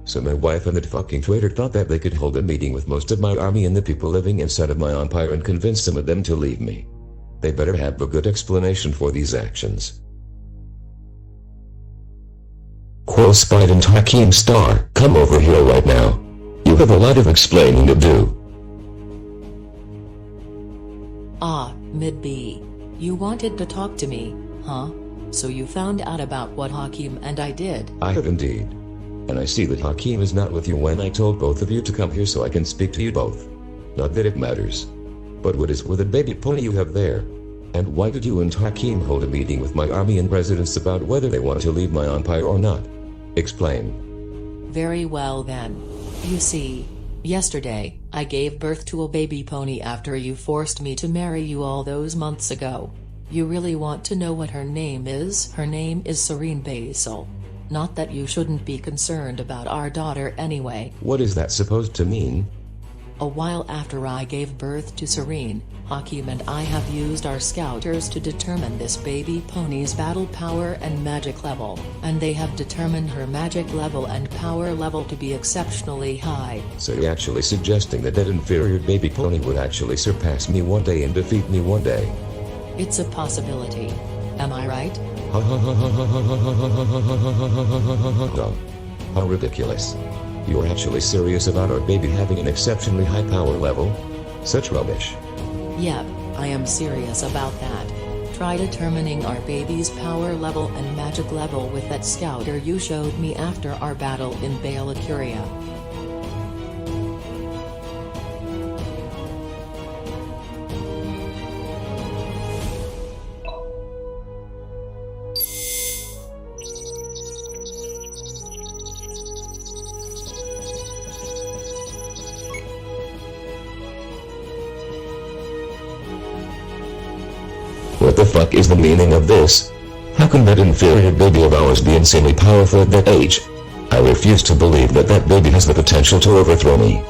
So my wife and that fucking traitor thought that they could hold a meeting with most of my army and the people living inside of my empire and convince some of them to leave me. They better have a good explanation for these actions. Quill Spite and Hakeem Star, come over here right now. You have a lot of explaining to do. Ah, Mid-B. You wanted to talk to me, huh? So you found out about what Hakeem and I did? I have indeed. And I see that Hakeem is not with you when I told both of you to come here so I can speak to you both. Not that it matters. But what is with the baby pony you have there? And why did you and Hakeem hold a meeting with my army and residents about whether they want to leave my empire or not? Explain. Very well then. You see, yesterday, I gave birth to a baby pony after you forced me to marry you all those months ago. You really want to know what her name is? Her name is Serene Basil. Not that you shouldn't be concerned about our daughter anyway. What is that supposed to mean? A while after I gave birth to Serene, Hakeem and I have used our scouters to determine this baby pony's battle power and magic level, and they have determined her magic level and power level to be exceptionally high. So you're actually suggesting that inferior baby pony would actually surpass me one day and defeat me one day? It's a possibility. Am I right? How ridiculous. You're actually serious about our baby having an exceptionally high power level? Such rubbish. Yep, I am serious about that. Try determining our baby's power level and magic level with that scouter you showed me after our battle in Balacuria. What the fuck is the meaning of this? How can that inferior baby of ours be insanely powerful at that age? I refuse to believe that that baby has the potential to overthrow me.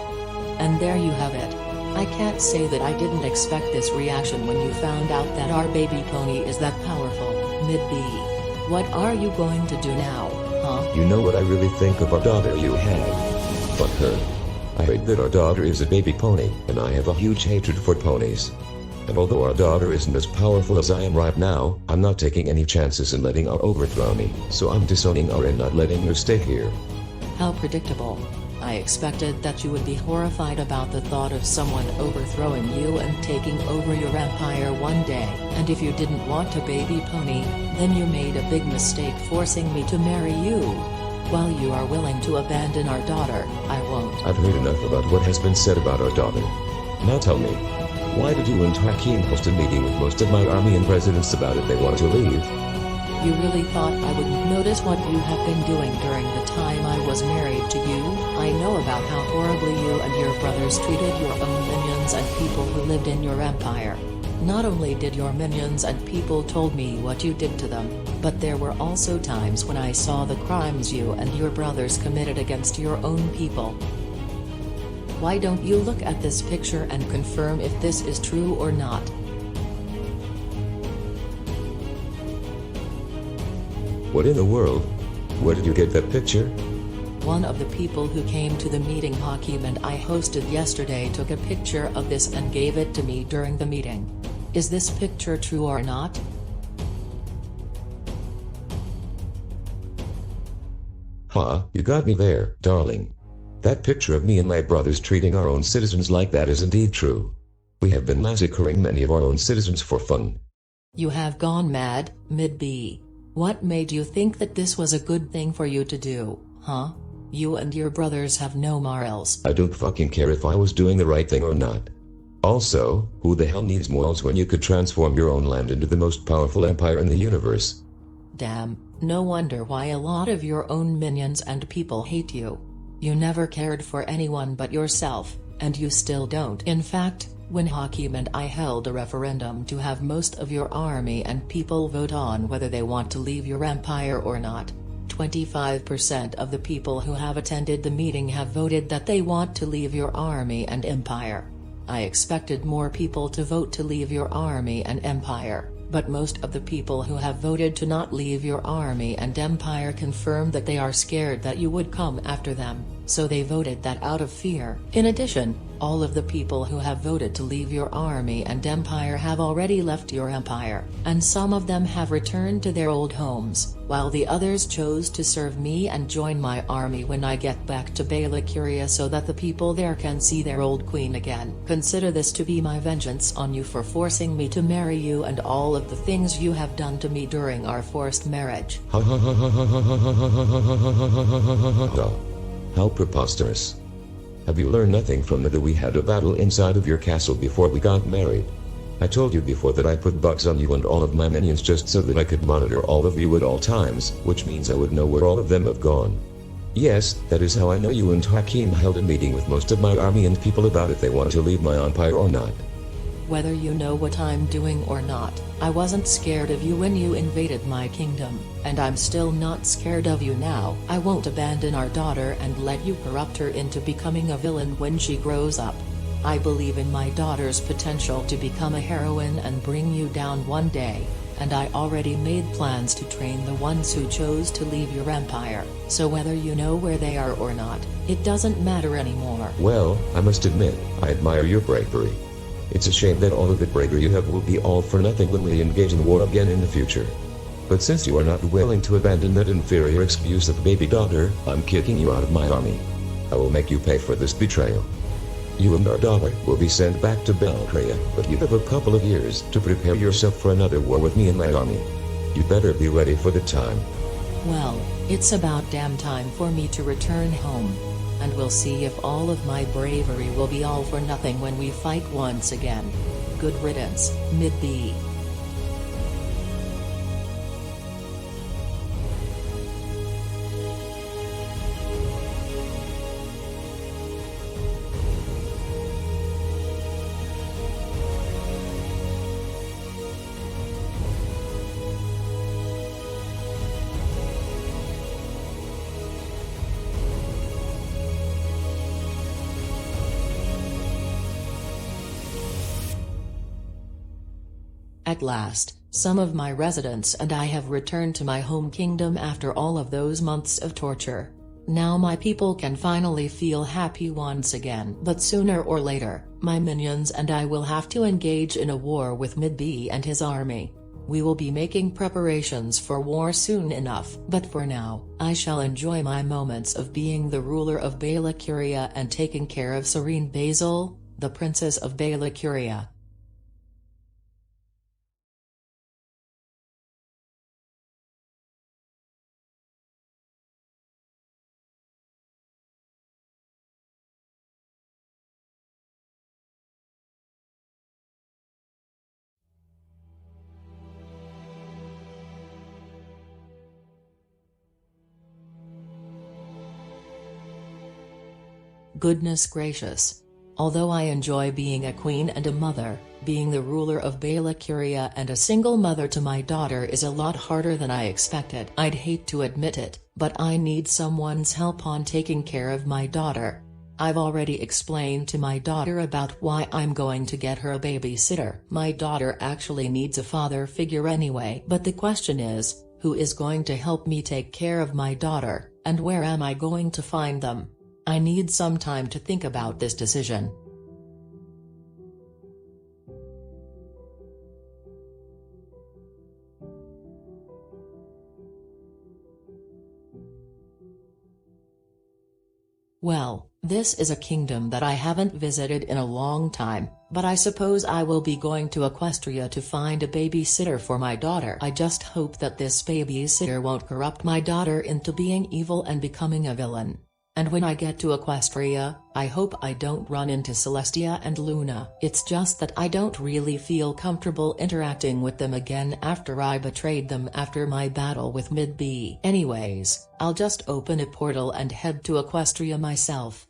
And there you have it. I can't say that I didn't expect this reaction when you found out that our baby pony is that powerful, Mid-B. What are you going to do now, huh? You know what I really think of our daughter you had? Fuck her. I hate that our daughter is a baby pony, and I have a huge hatred for ponies. And although our daughter isn't as powerful as I am right now, I'm not taking any chances in letting her overthrow me, so I'm disowning her and not letting her stay here. How predictable. I expected that you would be horrified about the thought of someone overthrowing you and taking over your empire one day, and if you didn't want a baby pony, then you made a big mistake forcing me to marry you. While you are willing to abandon our daughter, I won't. I've heard enough about what has been said about our daughter. Now tell me, why did you and Hakeem host a meeting with most of my army and residents about it they want to leave? You really thought I wouldn't notice what you have been doing during the time I was married to you? I know about how horribly you and your brothers treated your own minions and people who lived in your empire. Not only did your minions and people told me what you did to them, but there were also times when I saw the crimes you and your brothers committed against your own people. Why don't you look at this picture and confirm if this is true or not? What in the world? Where did you get that picture? One of the people who came to the meeting Hakeem and I hosted yesterday took a picture of this and gave it to me during the meeting. Is this picture true or not? Ha, you got me there, darling. That picture of me and my brothers treating our own citizens like that is indeed true. We have been massacring many of our own citizens for fun. You have gone mad, Mid-B. What made you think that this was a good thing for you to do, huh? You and your brothers have no morals. I don't fucking care if I was doing the right thing or not. Also, who the hell needs morals when you could transform your own land into the most powerful empire in the universe? Damn, no wonder why a lot of your own minions and people hate you. You never cared for anyone but yourself, and you still don't. In fact, when Hakeem and I held a referendum to have most of your army and people vote on whether they want to leave your empire or not, 25% of the people who have attended the meeting have voted that they want to leave your army and empire. I expected more people to vote to leave your army and empire, But most of the people who have voted to not leave your army and empire confirmed that they are scared that you would come after them, so they voted that out of fear. In addition, all of the people who have voted to leave your army and empire have already left your empire, and some of them have returned to their old homes, while the others chose to serve me and join my army when I get back to Bala Curia so that the people there can see their old queen again. Consider this to be my vengeance on you for forcing me to marry you and all of the things you have done to me during our forced marriage. How preposterous. Have you learned nothing from that we had a battle inside of your castle before we got married? I told you before that I put bugs on you and all of my minions just so that I could monitor all of you at all times, which means I would know where all of them have gone. Yes, that is how I know you and Hakim held a meeting with most of my army and people about if they want to leave my empire or not. Whether you know what I'm doing or not, I wasn't scared of you when you invaded my kingdom, and I'm still not scared of you now. I won't abandon our daughter and let you corrupt her into becoming a villain when she grows up. I believe in my daughter's potential to become a heroine and bring you down one day, and I already made plans to train the ones who chose to leave your empire, so whether you know where they are or not, it doesn't matter anymore. Well, I must admit, I admire your bravery. It's a shame that all of the bravery you have will be all for nothing when we engage in war again in the future. But since you are not willing to abandon that inferior excuse of baby daughter, I'm kicking you out of my army. I will make you pay for this betrayal. You and our daughter will be sent back to Belgria, but you have a couple of years to prepare yourself for another war with me and my army. You better be ready for the time. Well, it's about damn time for me to return home. And we'll see if all of my bravery will be all for nothing when we fight once again. Good riddance, Mid-B. At last, some of my residents and I have returned to my home kingdom after all of those months of torture. Now my people can finally feel happy once again. But sooner or later, my minions and I will have to engage in a war with Mid-B and his army. We will be making preparations for war soon enough. But for now, I shall enjoy my moments of being the ruler of Bala Curia and taking care of Serene Basil, the princess of Bala Curia. Goodness gracious. Although I enjoy being a queen and a mother, being the ruler of Bala Curia and a single mother to my daughter is a lot harder than I expected. I'd hate to admit it, but I need someone's help on taking care of my daughter. I've already explained to my daughter about why I'm going to get her a babysitter. My daughter actually needs a father figure anyway. But the question is, who is going to help me take care of my daughter, and where am I going to find them? I need some time to think about this decision. Well, this is a kingdom that I haven't visited in a long time, but I suppose I will be going to Equestria to find a babysitter for my daughter. I just hope that this babysitter won't corrupt my daughter into being evil and becoming a villain. And when I get to Equestria, I hope I don't run into Celestia and Luna. It's just that I don't really feel comfortable interacting with them again after I betrayed them after my battle with Mid-B. Anyways, I'll just open a portal and head to Equestria myself.